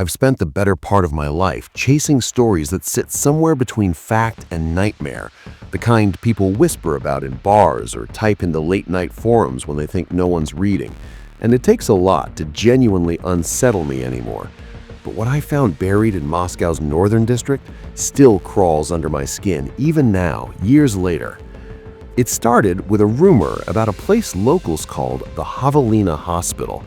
I've spent the better part of my life chasing stories that sit somewhere between fact and nightmare, the kind people whisper about in bars or type in the late-night forums when they think no one's reading. And it takes a lot to genuinely unsettle me anymore. But what I found buried in Moscow's northern district still crawls under my skin, even now, years later. It started with a rumor about a place locals called the Javelina Hospital,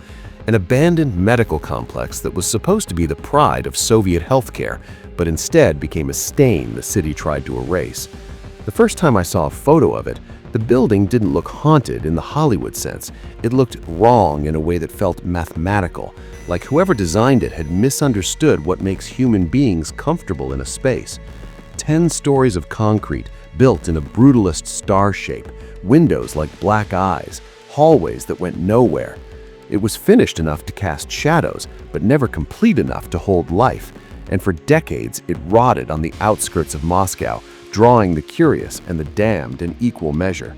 an abandoned medical complex that was supposed to be the pride of Soviet healthcare, but instead became a stain the city tried to erase. The first time I saw a photo of it, the building didn't look haunted in the Hollywood sense. It looked wrong in a way that felt mathematical, like whoever designed it had misunderstood what makes human beings comfortable in a space. 10 stories of concrete built in a brutalist star shape, windows like black eyes, hallways that went nowhere. It was finished enough to cast shadows, but never complete enough to hold life, and for decades it rotted on the outskirts of Moscow, drawing the curious and the damned in equal measure.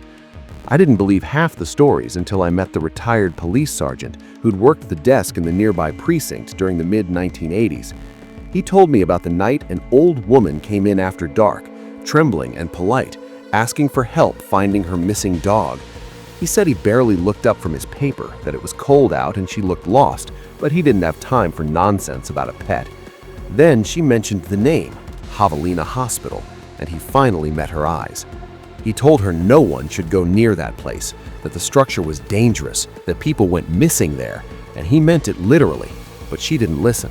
I didn't believe half the stories until I met the retired police sergeant who'd worked the desk in the nearby precinct during the mid-1980s. He told me about the night an old woman came in after dark, trembling and polite, asking for help finding her missing dog. He said he barely looked up from his paper, that it was cold out and she looked lost, but he didn't have time for nonsense about a pet. Then she mentioned the name, Javelina Hospital, and he finally met her eyes. He told her no one should go near that place, that the structure was dangerous, that people went missing there, and he meant it literally, but she didn't listen.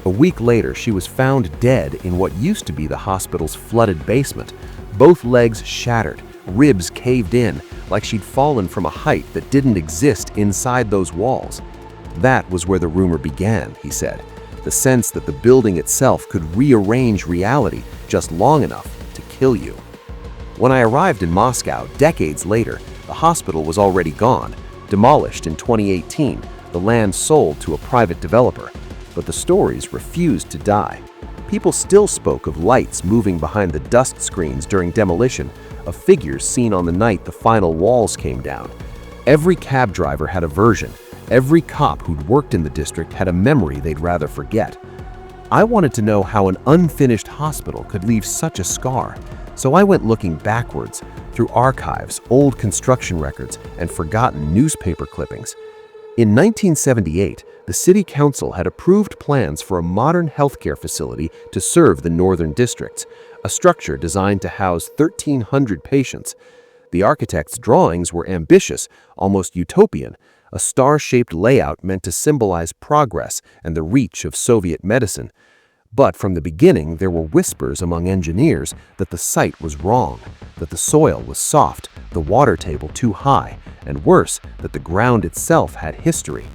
A week later, she was found dead in what used to be the hospital's flooded basement, both legs shattered, ribs caved in, like she'd fallen from a height that didn't exist inside those walls. That was where the rumor began, he said, the sense that the building itself could rearrange reality just long enough to kill you. When I arrived in Moscow decades later, the hospital was already gone, demolished in 2018, the land sold to a private developer. But the stories refused to die. People still spoke of lights moving behind the dust screens during demolition, of figures seen on the night the final walls came down. Every cab driver had a version. Every cop who'd worked in the district had a memory they'd rather forget. I wanted to know how an unfinished hospital could leave such a scar, so I went looking backwards through archives, old construction records, and forgotten newspaper clippings. In 1978, the city council had approved plans for a modern healthcare facility to serve the northern districts, a structure designed to house 1,300 patients. The architect's drawings were ambitious, almost utopian, a star-shaped layout meant to symbolize progress and the reach of Soviet medicine. But from the beginning, there were whispers among engineers that the site was wrong, that the soil was soft, the water table too high, and worse, that the ground itself had history.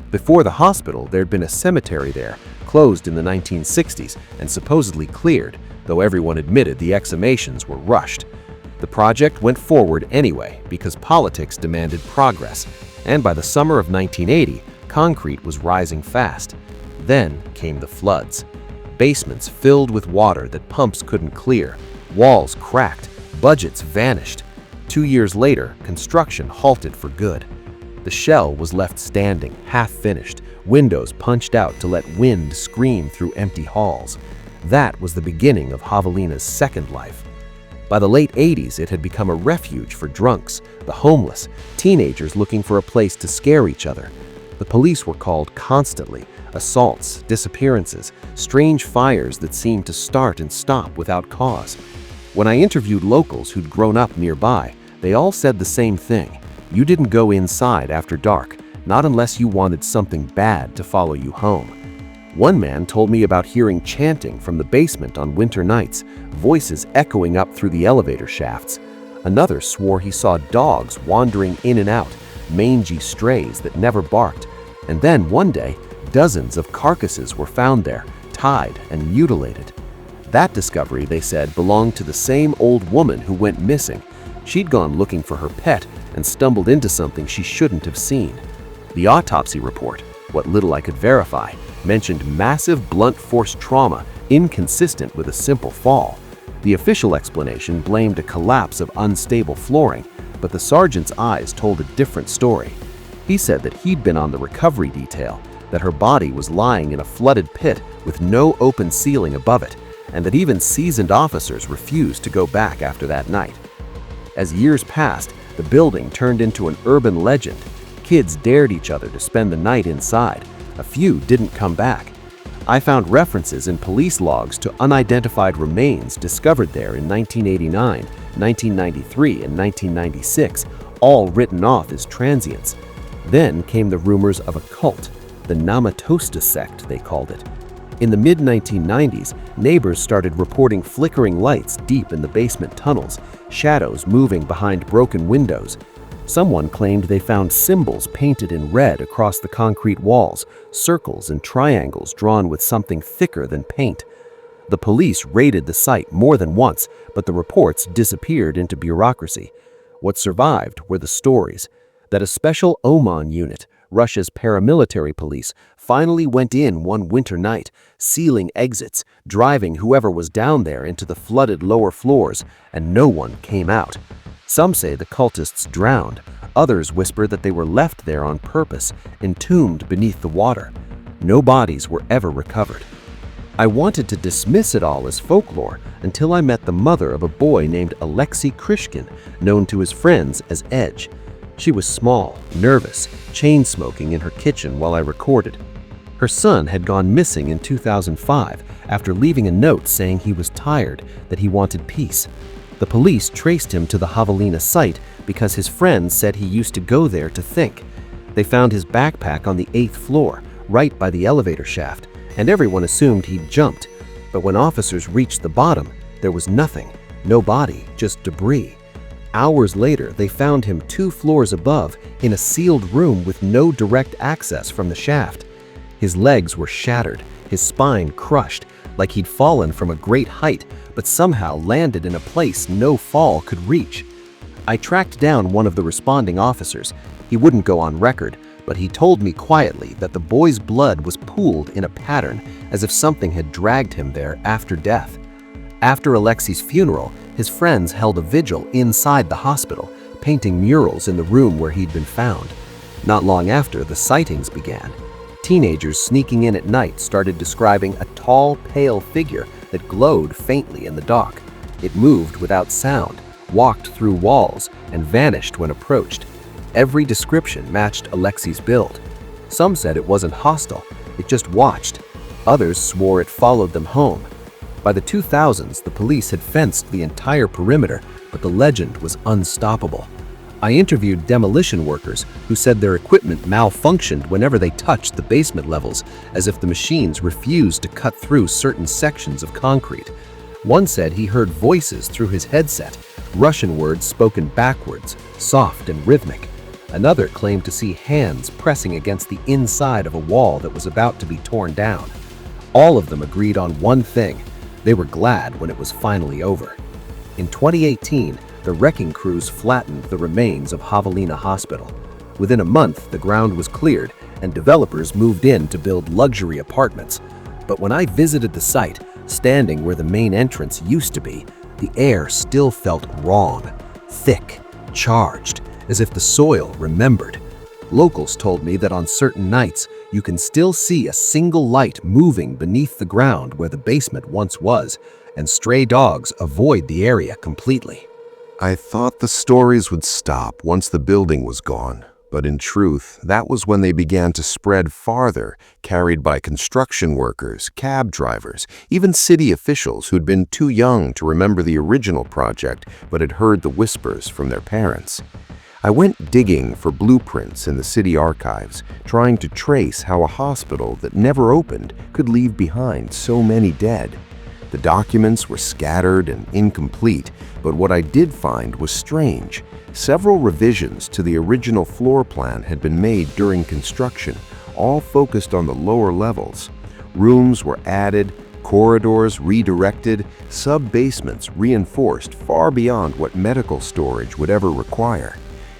Before the hospital, there'd been a cemetery there, closed in the 1960s and supposedly cleared, though everyone admitted the exhumations were rushed. The project went forward anyway because politics demanded progress, and by the summer of 1980, concrete was rising fast. Then came the floods. Basements filled with water that pumps couldn't clear, walls cracked, budgets vanished. 2 years later, construction halted for good. The shell was left standing, half-finished, windows punched out to let wind scream through empty halls. That was the beginning of Javelina's second life. By the late 80s, it had become a refuge for drunks, the homeless, teenagers looking for a place to scare each other. The police were called constantly. Assaults, disappearances, strange fires that seemed to start and stop without cause. When I interviewed locals who'd grown up nearby, they all said the same thing. You didn't go inside after dark, not unless you wanted something bad to follow you home. One man told me about hearing chanting from the basement on winter nights, voices echoing up through the elevator shafts. Another swore he saw dogs wandering in and out, mangy strays that never barked. And then one day, dozens of carcasses were found there, tied and mutilated. That discovery, they said, belonged to the same old woman who went missing. She'd gone looking for her pet and stumbled into something she shouldn't have seen. The autopsy report, what little I could verify, mentioned massive blunt force trauma inconsistent with a simple fall. The official explanation blamed a collapse of unstable flooring, but the sergeant's eyes told a different story. He said that he'd been on the recovery detail, that her body was lying in a flooded pit with no open ceiling above it, and that even seasoned officers refused to go back after that night. As years passed, the building turned into an urban legend. Kids dared each other to spend the night inside. A few didn't come back. I found references in police logs to unidentified remains discovered there in 1989, 1993, and 1996, all written off as transients. Then came the rumors of a cult, the Namatosta sect, they called it. In the mid-1990s, neighbors started reporting flickering lights deep in the basement tunnels, shadows moving behind broken windows. Someone claimed they found symbols painted in red across the concrete walls, circles and triangles drawn with something thicker than paint. The police raided the site more than once, but the reports disappeared into bureaucracy. What survived were the stories that a special Oman unit, Russia's paramilitary police, finally went in one winter night, sealing exits, driving whoever was down there into the flooded lower floors, and no one came out. Some say the cultists drowned. Others whisper that they were left there on purpose, entombed beneath the water. No bodies were ever recovered. I wanted to dismiss it all as folklore until I met the mother of a boy named Alexei Krishkin, known to his friends as Edge. She was small, nervous, chain-smoking in her kitchen while I recorded. Her son had gone missing in 2005 after leaving a note saying he was tired, that he wanted peace. The police traced him to the Javelina site because his friends said he used to go there to think. They found his backpack on the 8th floor, right by the elevator shaft, and everyone assumed he'd jumped. But when officers reached the bottom, there was nothing, no body, just debris. Hours later, they found him 2 floors above in a sealed room with no direct access from the shaft. His legs were shattered, his spine crushed, like he'd fallen from a great height, but somehow landed in a place no fall could reach. I tracked down one of the responding officers. He wouldn't go on record, but he told me quietly that the boy's blood was pooled in a pattern, as if something had dragged him there after death. After Alexei's funeral, his friends held a vigil inside the hospital, painting murals in the room where he'd been found. Not long after, the sightings began. Teenagers sneaking in at night started describing a tall, pale figure that glowed faintly in the dark. It moved without sound, walked through walls, and vanished when approached. Every description matched Alexei's build. Some said it wasn't hostile, it just watched. Others swore it followed them home. By the 2000s, the police had fenced the entire perimeter, but the legend was unstoppable. I interviewed demolition workers who said their equipment malfunctioned whenever they touched the basement levels, as if the machines refused to cut through certain sections of concrete. One said he heard voices through his headset, Russian words spoken backwards, soft and rhythmic. Another claimed to see hands pressing against the inside of a wall that was about to be torn down. All of them agreed on one thing: they were glad when it was finally over. In 2018, the wrecking crews flattened the remains of Javelina Hospital. Within a month, the ground was cleared and developers moved in to build luxury apartments. But when I visited the site, standing where the main entrance used to be, the air still felt wrong, thick, charged, as if the soil remembered. Locals told me that on certain nights, you can still see a single light moving beneath the ground where the basement once was, and stray dogs avoid the area completely. I thought the stories would stop once the building was gone, but in truth, that was when they began to spread farther, carried by construction workers, cab drivers, even city officials who'd been too young to remember the original project but had heard the whispers from their parents. I went digging for blueprints in the city archives, trying to trace how a hospital that never opened could leave behind so many dead. The documents were scattered and incomplete, but what I did find was strange. Several revisions to the original floor plan had been made during construction, all focused on the lower levels. Rooms were added, corridors redirected, sub-basements reinforced far beyond what medical storage would ever require.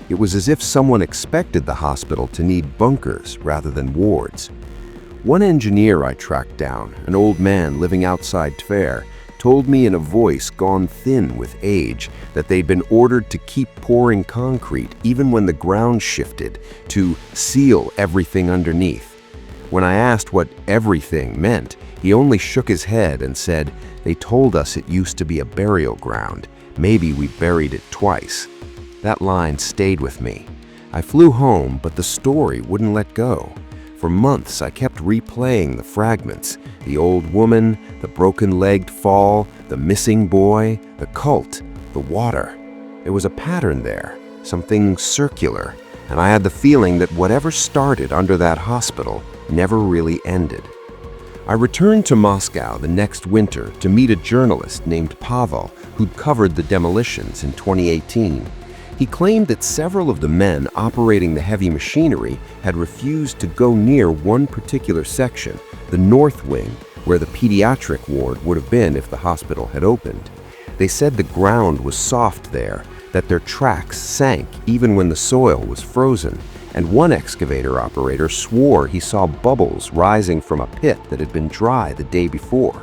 It was as if someone expected the hospital to need bunkers rather than wards. One engineer I tracked down, an old man living outside Tver, told me in a voice gone thin with age that they'd been ordered to keep pouring concrete even when the ground shifted, to seal everything underneath. When I asked what everything meant, he only shook his head and said, "They told us it used to be a burial ground. Maybe we buried it twice." That line stayed with me. I flew home, but the story wouldn't let go. For months, I kept replaying the fragments: the old woman, the broken-legged fall, the missing boy, the cult, the water. There was a pattern there, something circular, and I had the feeling that whatever started under that hospital never really ended. I returned to Moscow the next winter to meet a journalist named Pavel who'd covered the demolitions in 2018. He claimed that several of the men operating the heavy machinery had refused to go near one particular section, the North Wing, where the pediatric ward would have been if the hospital had opened. They said the ground was soft there, that their tracks sank even when the soil was frozen, and one excavator operator swore he saw bubbles rising from a pit that had been dry the day before.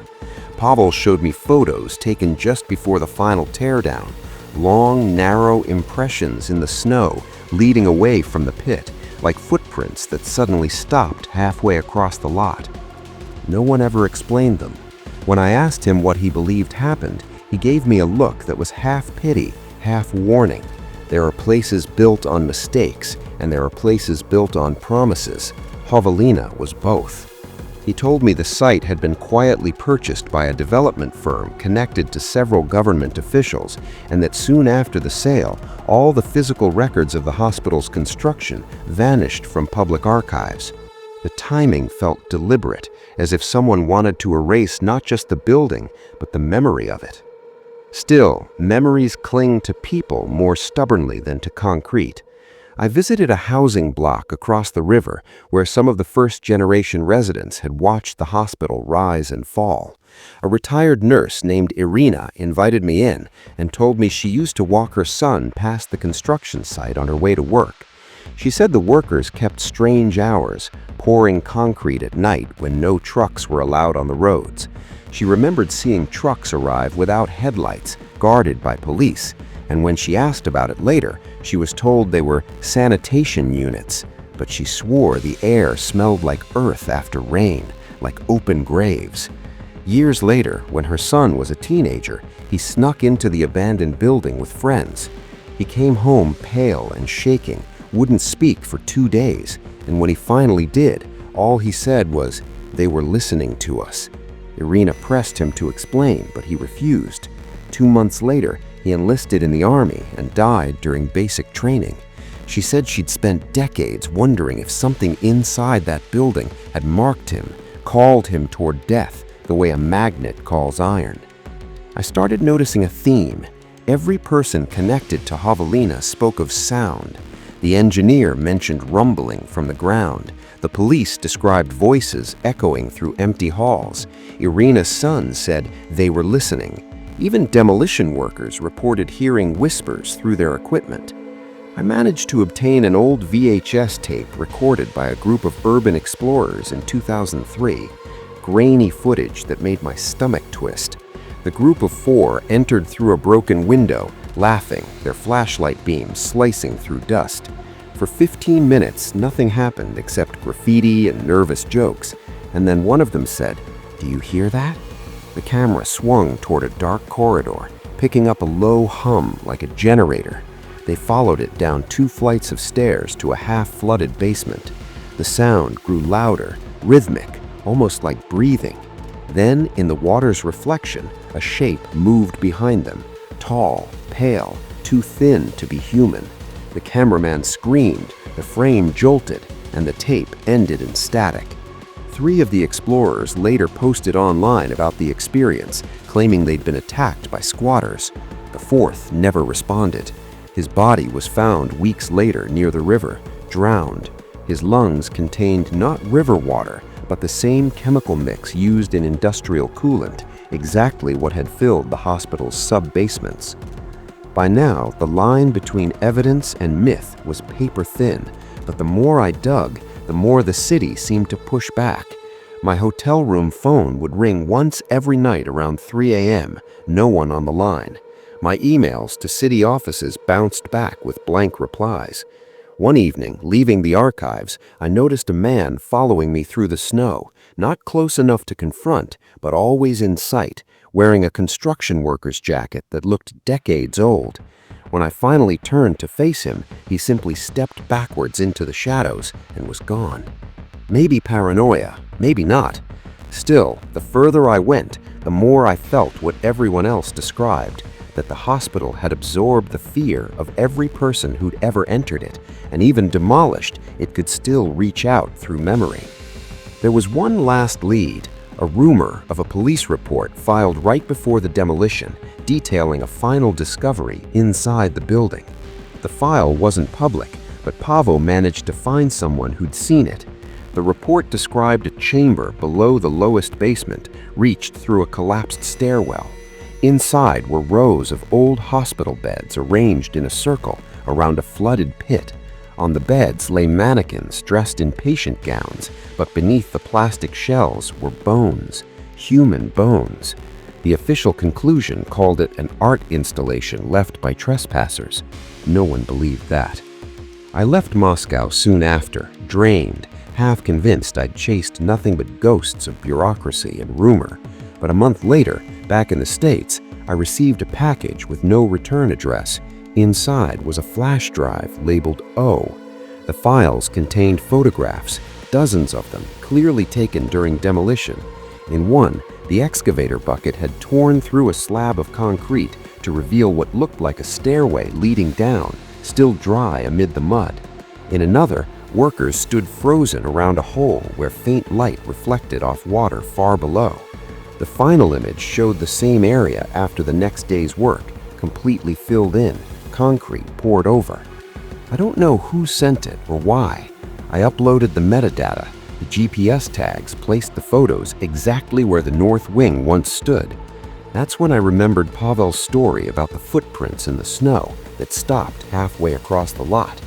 Pavel showed me photos taken just before the final teardown, long, narrow impressions in the snow leading away from the pit, like footprints that suddenly stopped halfway across the lot. No one ever explained them. When I asked him what he believed happened, he gave me a look that was half pity, half warning. There are places built on mistakes, and there are places built on promises. Javelina was both. He told me the site had been quietly purchased by a development firm connected to several government officials, and that soon after the sale, all the physical records of the hospital's construction vanished from public archives. The timing felt deliberate, as if someone wanted to erase not just the building, but the memory of it. Still, memories cling to people more stubbornly than to concrete. I visited a housing block across the river where some of the first-generation residents had watched the hospital rise and fall. A retired nurse named Irina invited me in and told me she used to walk her son past the construction site on her way to work. She said the workers kept strange hours, pouring concrete at night when no trucks were allowed on the roads. She remembered seeing trucks arrive without headlights, guarded by police, and when she asked about it later, she was told they were sanitation units, but she swore the air smelled like earth after rain, like open graves. Years later, when her son was a teenager, he snuck into the abandoned building with friends. He came home pale and shaking, wouldn't speak for 2 days, and when he finally did, all he said was, "They were listening to us." Irina pressed him to explain, but he refused. 2 months later, he enlisted in the army and died during basic training. She said she'd spent decades wondering if something inside that building had marked him, called him toward death, the way a magnet calls iron. I started noticing a theme. Every person connected to Javelina spoke of sound. The engineer mentioned rumbling from the ground. The police described voices echoing through empty halls. Irina's son said they were listening. Even demolition workers reported hearing whispers through their equipment. I managed to obtain an old VHS tape recorded by a group of urban explorers in 2003. Grainy footage that made my stomach twist. The group of 4 entered through a broken window, laughing, their flashlight beams slicing through dust. For 15 minutes, nothing happened except graffiti and nervous jokes, and then one of them said, "Do you hear that?" The camera swung toward a dark corridor, picking up a low hum like a generator. They followed it down 2 flights of stairs to a half-flooded basement. The sound grew louder, rhythmic, almost like breathing. Then, in the water's reflection, a shape moved behind them, tall, pale, too thin to be human. The cameraman screamed, the frame jolted, and the tape ended in static. 3 of the explorers later posted online about the experience, claiming they'd been attacked by squatters. The 4th never responded. His body was found weeks later near the river, drowned. His lungs contained not river water, but the same chemical mix used in industrial coolant, exactly what had filled the hospital's sub-basements. By now, the line between evidence and myth was paper-thin, but the more I dug, the more the city seemed to push back. My hotel room phone would ring once every night around 3 a.m., no one on the line. My emails to city offices bounced back with blank replies. One evening, leaving the archives, I noticed a man following me through the snow, not close enough to confront, but always in sight, wearing a construction worker's jacket that looked decades old. When I finally turned to face him, he simply stepped backwards into the shadows and was gone. Maybe paranoia, maybe not. Still, the further I went, the more I felt what everyone else described, that the hospital had absorbed the fear of every person who'd ever entered it, and even demolished, it could still reach out through memory. There was one last lead, a rumor of a police report filed right before the demolition, detailing a final discovery inside the building. The file wasn't public, but Pavo managed to find someone who'd seen it. The report described a chamber below the lowest basement, reached through a collapsed stairwell. Inside were rows of old hospital beds arranged in a circle around a flooded pit. On the beds lay mannequins dressed in patient gowns, but beneath the plastic shells were bones, human bones. The official conclusion called it an art installation left by trespassers. No one believed that. I left Moscow soon after, drained, half convinced I'd chased nothing but ghosts of bureaucracy and rumor. But a month later, back in the States, I received a package with no return address. Inside was a flash drive labeled O. The files contained photographs, dozens of them, clearly taken during demolition. In one, the excavator bucket had torn through a slab of concrete to reveal what looked like a stairway leading down, still dry amid the mud. In another, workers stood frozen around a hole where faint light reflected off water far below. The final image showed the same area after the next day's work, completely filled in, concrete poured over. I don't know who sent it or why. I uploaded the metadata. The GPS tags placed the photos exactly where the north wing once stood. That's when I remembered Pavel's story about the footprints in the snow that stopped halfway across the lot.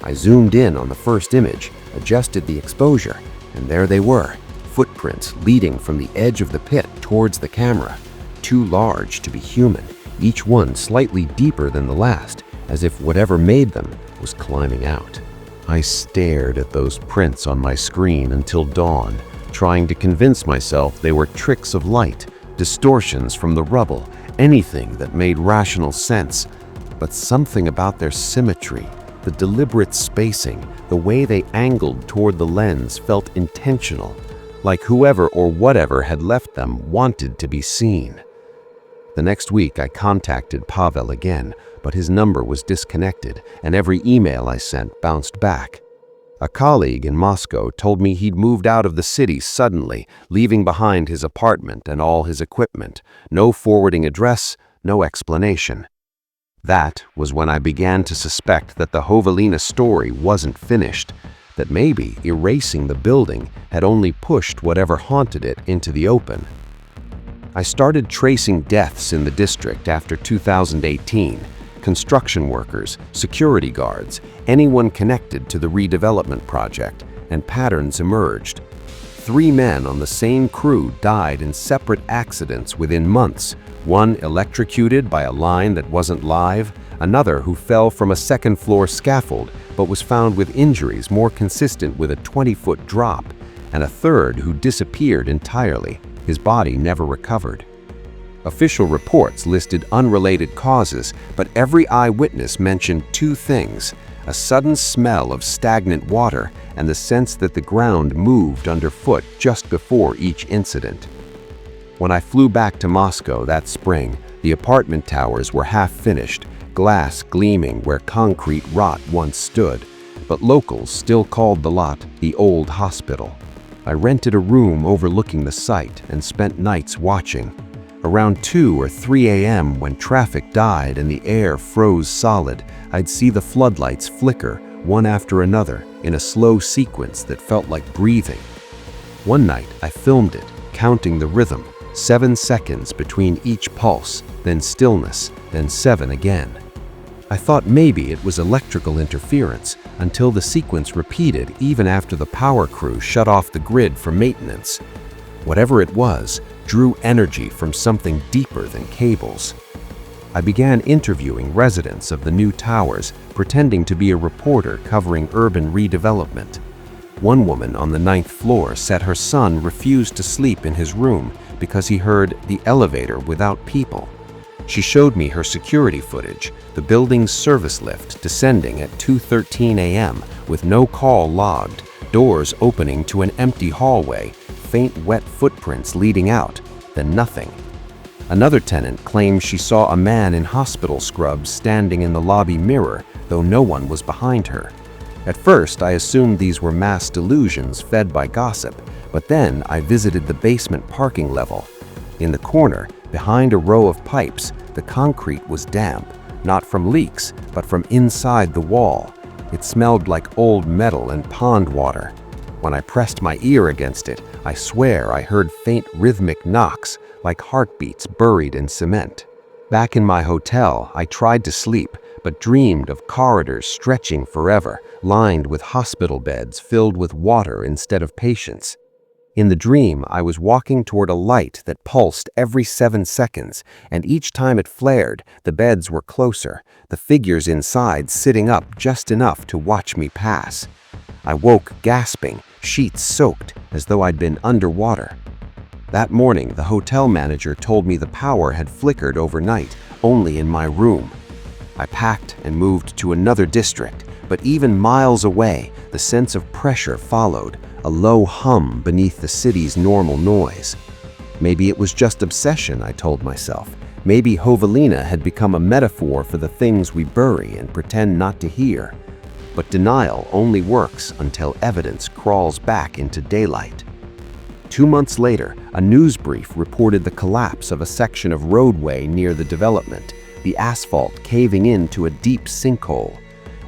I zoomed in on the first image, adjusted the exposure, and there they were, footprints leading from the edge of the pit towards the camera, too large to be human, each one slightly deeper than the last, as if whatever made them was climbing out. I stared at those prints on my screen until dawn, trying to convince myself they were tricks of light, distortions from the rubble, anything that made rational sense. But something about their symmetry, the deliberate spacing, the way they angled toward the lens felt intentional, like whoever or whatever had left them wanted to be seen. The next week, I contacted Pavel again, but his number was disconnected, and every email I sent bounced back. A colleague in Moscow told me he'd moved out of the city suddenly, leaving behind his apartment and all his equipment. No forwarding address, no explanation. That was when I began to suspect that the Hovelina story wasn't finished, that maybe erasing the building had only pushed whatever haunted it into the open. I started tracing deaths in the district after 2018. Construction workers, security guards, anyone connected to the redevelopment project, and patterns emerged. 3 men on the same crew died in separate accidents within months, one electrocuted by a line that wasn't live, another who fell from a second-floor scaffold but was found with injuries more consistent with a 20-foot drop, and a third who disappeared entirely, his body never recovered. Official reports listed unrelated causes, but every eyewitness mentioned 2 things: a sudden smell of stagnant water and the sense that the ground moved underfoot just before each incident. When I flew back to Moscow that spring, the apartment towers were half-finished, glass gleaming where concrete rot once stood, but locals still called the lot the old hospital. I rented a room overlooking the site and spent nights watching. Around 2 or 3 a.m., when traffic died and the air froze solid, I'd see the floodlights flicker, one after another, in a slow sequence that felt like breathing. One night, I filmed it, counting the rhythm, 7 seconds between each pulse, then stillness, then 7 again. I thought maybe it was electrical interference, until the sequence repeated even after the power crew shut off the grid for maintenance. Whatever it was, drew energy from something deeper than cables. I began interviewing residents of the new towers, pretending to be a reporter covering urban redevelopment. One woman on the 9th floor said her son refused to sleep in his room because he heard the elevator without people. She showed me her security footage, the building's service lift descending at 2:13 a.m. with no call logged, doors opening to an empty hallway, faint wet footprints leading out, then nothing. Another tenant claimed she saw a man in hospital scrubs standing in the lobby mirror, though no one was behind her. At first, I assumed these were mass delusions fed by gossip, but then I visited the basement parking level. In the corner, behind a row of pipes, the concrete was damp, not from leaks, but from inside the wall. It smelled like old metal and pond water. When I pressed my ear against it, I swear I heard faint rhythmic knocks, like heartbeats buried in cement. Back in my hotel, I tried to sleep, but dreamed of corridors stretching forever, lined with hospital beds filled with water instead of patients. In the dream, I was walking toward a light that pulsed every 7 seconds, and each time it flared, the beds were closer, the figures inside sitting up just enough to watch me pass. I woke gasping, sheets soaked, as though I'd been underwater. That morning, the hotel manager told me the power had flickered overnight, only in my room. I packed and moved to another district, but even miles away, the sense of pressure followed, a low hum beneath the city's normal noise. Maybe it was just obsession, I told myself. Maybe Jovelina had become a metaphor for the things we bury and pretend not to hear. But denial only works until evidence crawls back into daylight. 2 months later, a news brief reported the collapse of a section of roadway near the development, the asphalt caving into a deep sinkhole.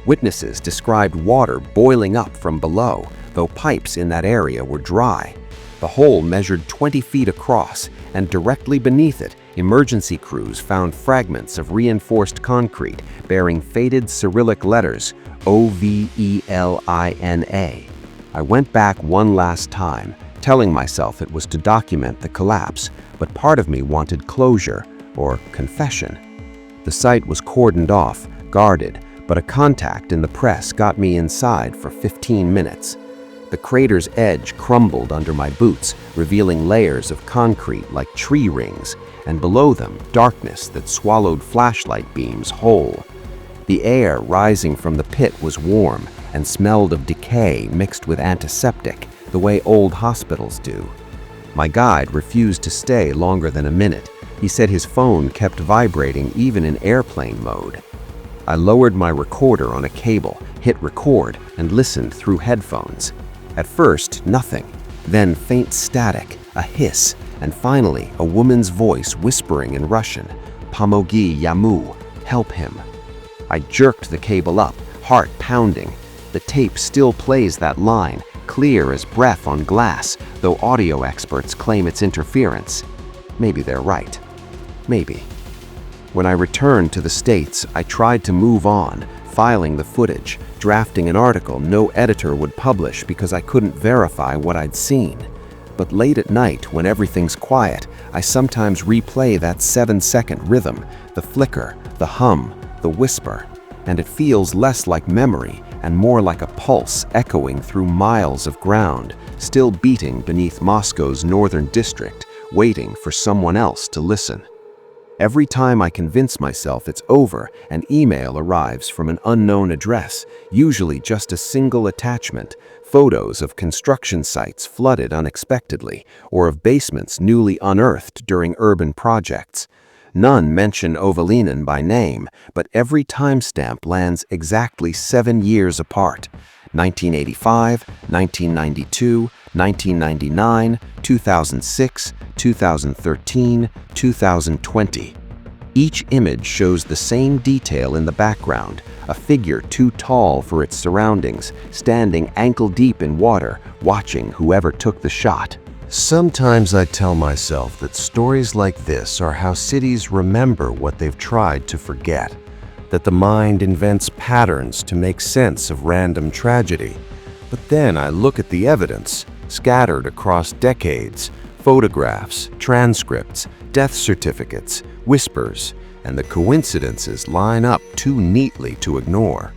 Witnesses described water boiling up from below, though pipes in that area were dry. The hole measured 20 feet across, and directly beneath it, emergency crews found fragments of reinforced concrete bearing faded Cyrillic letters, OVELINA. I went back one last time, telling myself it was to document the collapse, but part of me wanted closure, or confession. The site was cordoned off, guarded, but a contact in the press got me inside for 15 minutes. The crater's edge crumbled under my boots, revealing layers of concrete like tree rings, and below them, darkness that swallowed flashlight beams whole. The air rising from the pit was warm and smelled of decay mixed with antiseptic, the way old hospitals do. My guide refused to stay longer than a minute. He said his phone kept vibrating even in airplane mode. I lowered my recorder on a cable, hit record, and listened through headphones. At first, nothing. Then faint static, a hiss, and finally a woman's voice whispering in Russian, "Pomogi yamu, help him." I jerked the cable up, heart pounding. The tape still plays that line, clear as breath on glass, though audio experts claim it's interference. Maybe they're right. Maybe. When I returned to the States, I tried to move on, filing the footage, drafting an article no editor would publish because I couldn't verify what I'd seen. But late at night, when everything's quiet, I sometimes replay that 7-second rhythm, the flicker, the hum, the whisper, and it feels less like memory and more like a pulse echoing through miles of ground, still beating beneath Moscow's northern district, waiting for someone else to listen. Every time I convince myself it's over, an email arrives from an unknown address, usually just a single attachment, photos of construction sites flooded unexpectedly, or of basements newly unearthed during urban projects. None mention Ovalinen by name, but every timestamp lands exactly 7 years apart. 1985, 1992, 1999, 2006, 2013, 2020. Each image shows the same detail in the background, a figure too tall for its surroundings, standing ankle-deep in water, watching whoever took the shot. Sometimes I tell myself that stories like this are how cities remember what they've tried to forget, that the mind invents patterns to make sense of random tragedy. But then I look at the evidence, scattered across decades, photographs, transcripts, death certificates, whispers, and the coincidences line up too neatly to ignore.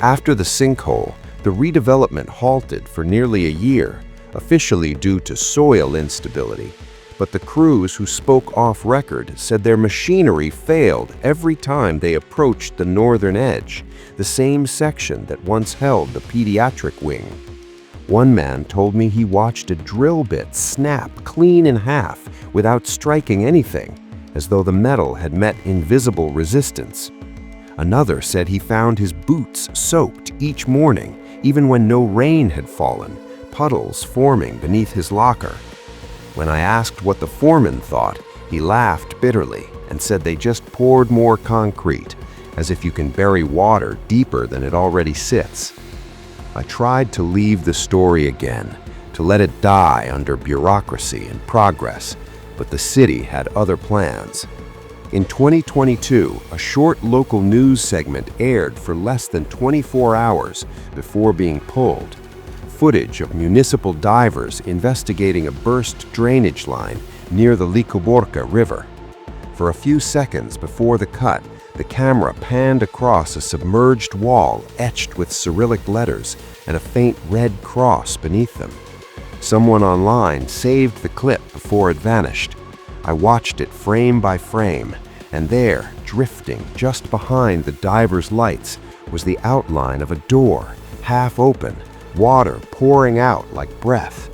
After the sinkhole, the redevelopment halted for nearly a year, officially due to soil instability, but the crews who spoke off-record said their machinery failed every time they approached the northern edge, the same section that once held the pediatric wing. One man told me he watched a drill bit snap clean in half without striking anything, as though the metal had met invisible resistance. Another said he found his boots soaked each morning, even when no rain had fallen, puddles forming beneath his locker. When I asked what the foreman thought, he laughed bitterly and said they just poured more concrete, as if you can bury water deeper than it already sits. I tried to leave the story again, to let it die under bureaucracy and progress, but the city had other plans. In 2022, a short local news segment aired for less than 24 hours before being pulled. Footage of municipal divers investigating a burst drainage line near the Licoborca River. For a few seconds before the cut, the camera panned across a submerged wall etched with Cyrillic letters and a faint red cross beneath them. Someone online saved the clip before it vanished. I watched it frame by frame, and there, drifting just behind the diver's lights, was the outline of a door, half open, water pouring out like breath.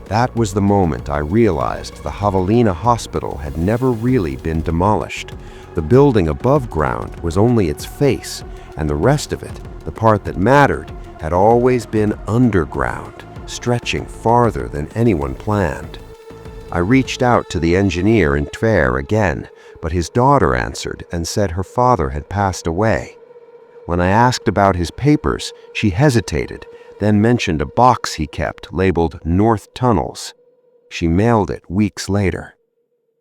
That was the moment I realized the Javelina Hospital had never really been demolished. The building above ground was only its face, and the rest of it, the part that mattered, had always been underground, stretching farther than anyone planned. I reached out to the engineer in Tver again, but his daughter answered and said her father had passed away. When I asked about his papers, she hesitated, then mentioned a box he kept labeled North Tunnels. She mailed it weeks later.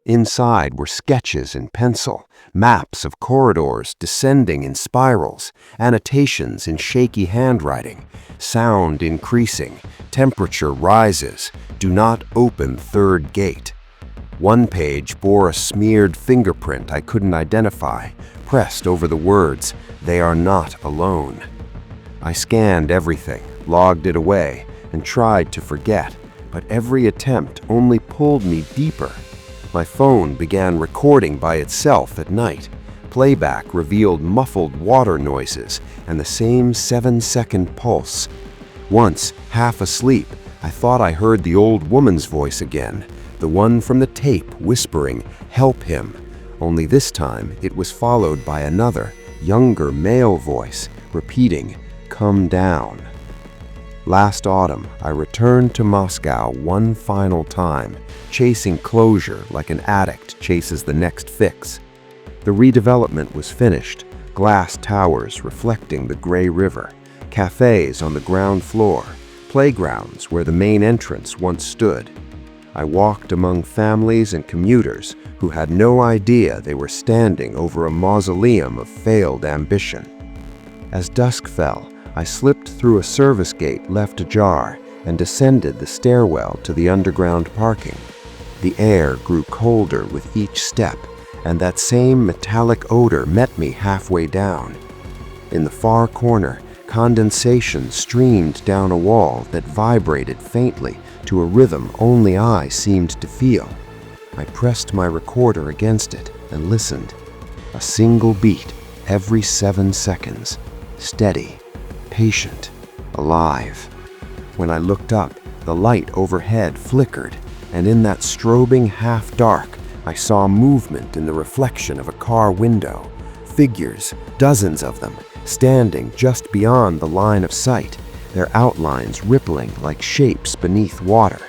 Inside were sketches in pencil, maps of corridors descending in spirals, annotations in shaky handwriting, sound increasing, temperature rises, do not open third gate. One page bore a smeared fingerprint I couldn't identify, pressed over the words, "They are not alone." I scanned everything, logged it away, and tried to forget, but every attempt only pulled me deeper. My phone began recording by itself at night. Playback revealed muffled water noises and the same 7-second pulse. Once, half asleep, I thought I heard the old woman's voice again, the one from the tape whispering, "Help him." Only this time it was followed by another, younger male voice, repeating, "Come down." Last autumn, I returned to Moscow one final time, chasing closure like an addict chases the next fix. The redevelopment was finished, glass towers reflecting the gray river, cafes on the ground floor, playgrounds where the main entrance once stood. I walked among families and commuters who had no idea they were standing over a mausoleum of failed ambition. As dusk fell, I slipped through a service gate left ajar and descended the stairwell to the underground parking. The air grew colder with each step, and that same metallic odor met me halfway down. In the far corner, condensation streamed down a wall that vibrated faintly to a rhythm only I seemed to feel. I pressed my recorder against it and listened. A single beat every 7 seconds, steady, patient, alive. When I looked up, the light overhead flickered, and in that strobing half-dark, I saw movement in the reflection of a car window. Figures, dozens of them, standing just beyond the line of sight, their outlines rippling like shapes beneath water.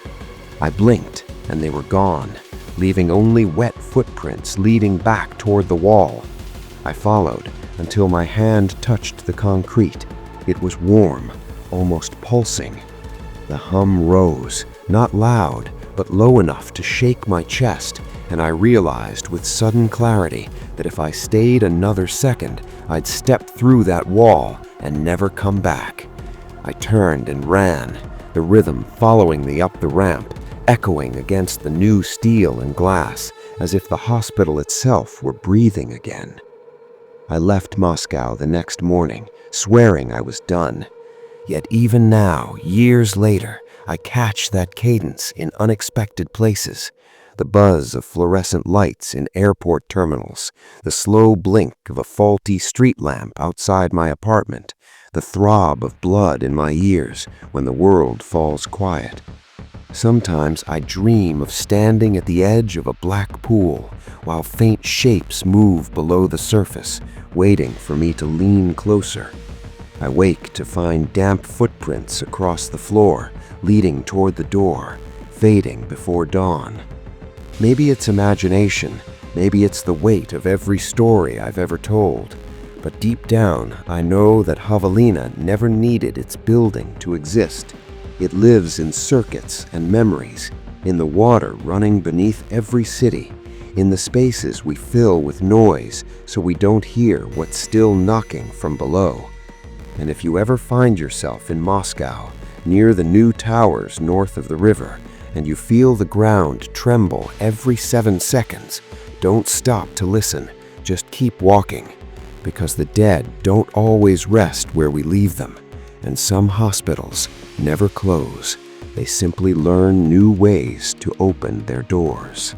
I blinked, and they were gone, leaving only wet footprints leading back toward the wall. I followed until my hand touched the concrete. It was warm, almost pulsing. The hum rose, not loud, but low enough to shake my chest, and I realized with sudden clarity that if I stayed another second, I'd step through that wall and never come back. I turned and ran, the rhythm following me up the ramp, echoing against the new steel and glass, as if the hospital itself were breathing again. I left Moscow the next morning, swearing I was done. Yet even now, years later, I catch that cadence in unexpected places. The buzz of fluorescent lights in airport terminals, the slow blink of a faulty street lamp outside my apartment, the throb of blood in my ears when the world falls quiet. Sometimes I dream of standing at the edge of a black pool while faint shapes move below the surface, waiting for me to lean closer. I wake to find damp footprints across the floor, leading toward the door, fading before dawn. Maybe it's imagination, maybe it's the weight of every story I've ever told. But deep down, I know that Javelina never needed its building to exist. It lives in circuits and memories, in the water running beneath every city, in the spaces we fill with noise so we don't hear what's still knocking from below. And if you ever find yourself in Moscow, near the new towers north of the river, and you feel the ground tremble every 7 seconds, don't stop to listen, just keep walking. Because the dead don't always rest where we leave them, and some hospitals never close. They simply learn new ways to open their doors.